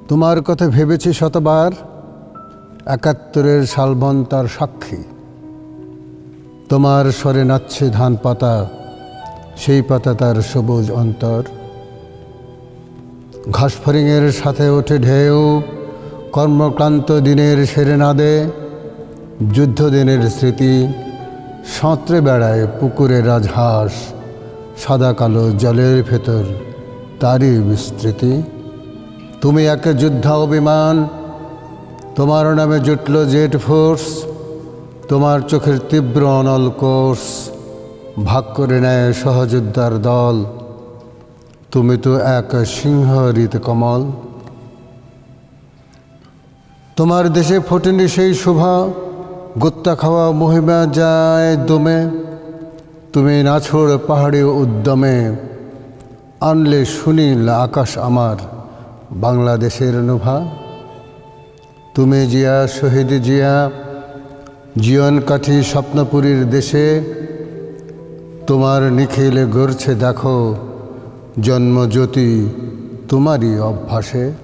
তোমার কথা ভেবেছি শতবার, ৭১-এর শালবন তার সাক্ষী। তোমার স্বরে নাচছে ধান পাতা, সেই পাতা তার সবুজ অন্তর। ঘাসফড়িংয়ের সাথে ওঠে ঢেউ, কর্মক্লান্ত দিনের সেরেনাদে। যুদ্ধদিনের স্মৃতি সাঁতরে বেড়ায় পুকুরে রাজহাঁস, সাদা কালো জলের ভেতর তারই বিস্তৃতি। তুমি এক যোদ্ধা অভিমান, তোমার নামে জুটল জেট ফোর্স। তোমার চোখের তীব্র অনল কোর্স ভাগ করে নেয় সহযোদ্ধার দল। তুমি তো এক সিংহ হৃত কমল। তোমার দেশে ফোটেনি সেই শোভা, গোত্তা খাওয়া মহিমা যায় দমে। তুমি নাছোড় পাহাড়ি উদ্যমে আনলে সুনীল আকাশ আমার বাংলাদেশের নোভা। তুমি জিয়া, শহীদ জিয়া, জীবন কাঠি স্বপ্নপুরীর দেশে। তোমার নিখিল গড়ছে দেখো জন্মজ্যোতি তোমারই অভ্যাসে।